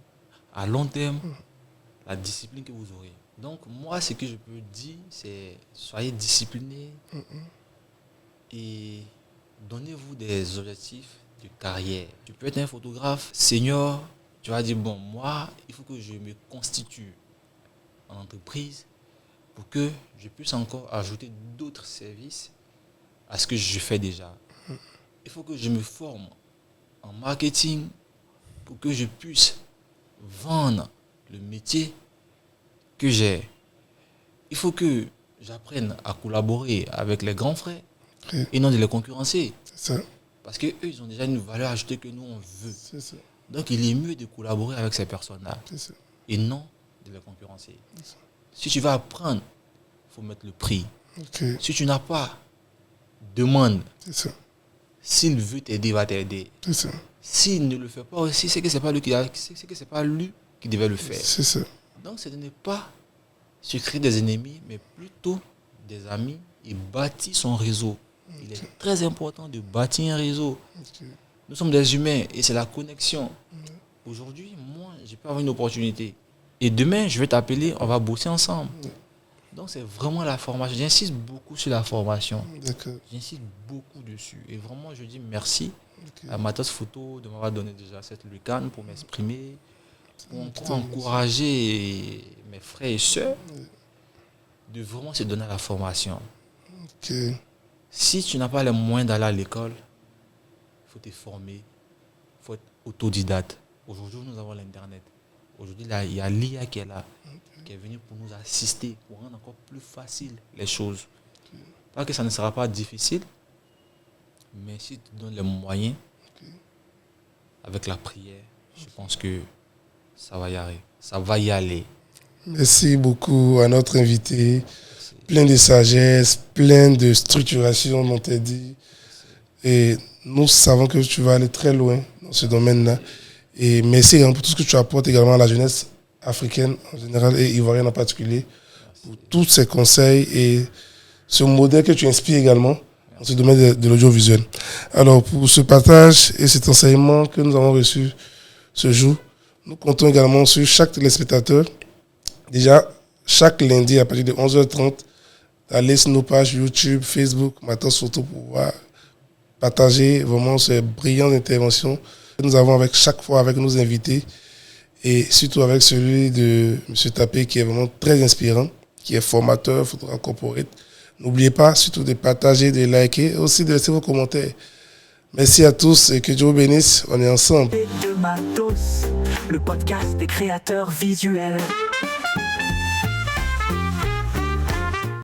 à long terme, la discipline que vous aurez. Donc moi, ce que je peux dire, c'est soyez disciplinés et donnez-vous des objectifs de carrière. Tu peux être un photographe senior, tu vas dire, bon, moi, il faut que je me constitue en entreprise pour que je puisse encore ajouter d'autres services à ce que je fais déjà. Il faut que je me forme en marketing pour que je puisse vendre le métier que j'ai. Il faut que j'apprenne à collaborer avec les grands frères et non de les concurrencer. C'est ça. Parce qu'eux, ils ont déjà une valeur ajoutée que nous, on veut. C'est ça. Donc, il est mieux de collaborer avec ces personnes-là C'est ça. et non de les concurrencer. Si tu vas apprendre, il faut mettre le prix. Okay. Si tu n'as pas, demande. C'est ça. S'il veut t'aider, il va t'aider. C'est ça. S'il ne le fait pas aussi, c'est que c'est pas lui qui devait le faire. C'est ça. Donc, c'est de ne pas se créer des ennemis, mais plutôt des amis et bâtir son réseau. Il est très important de bâtir un réseau. Nous sommes des humains et c'est la connexion. Aujourd'hui, moi, je peux avoir une opportunité. Et demain, je vais t'appeler, on va bosser ensemble. Donc, c'est vraiment la formation. J'insiste beaucoup sur la formation. D'accord. J'insiste beaucoup dessus. Et vraiment, je dis merci à Matos Photo de m'avoir donné déjà cette lucane pour m'exprimer, pour encourager mes frères et sœurs de vraiment se donner à la formation. Okay. Si tu n'as pas les moyens d'aller à l'école, il faut te former, il faut être autodidacte. Aujourd'hui, nous avons l'Internet. Aujourd'hui, là, il y a l'IA qui est là, qui est venue pour nous assister, pour rendre encore plus facile les choses. Pas que ça ne sera pas difficile, mais si tu donnes les moyens, avec la prière, je pense que ça va y aller. Ça va y aller. Merci beaucoup à notre invité. Plein de sagesse, plein de structuration, on t'a dit. Et nous savons que tu vas aller très loin dans ce domaine-là. Et merci également pour tout ce que tu apportes également à la jeunesse africaine en général et ivoirienne en particulier. Pour tous ces conseils et ce modèle que tu inspires également dans ce domaine de l'audiovisuel. Alors, pour ce partage et cet enseignement que nous avons reçu ce jour, nous comptons également sur chaque téléspectateur. Déjà, chaque lundi à partir de 11h30, aller sur nos pages YouTube, Facebook, Matos surtout pour pouvoir partager vraiment ces brillantes interventions que nous avons chaque fois avec nos invités et surtout avec celui de M. Tapé qui est vraiment très inspirant, qui est formateur, photographe corporate. N'oubliez pas surtout de partager, de liker et aussi de laisser vos commentaires. Merci à tous et que Dieu vous bénisse. On est ensemble. De Matos, le podcast des créateurs visuels.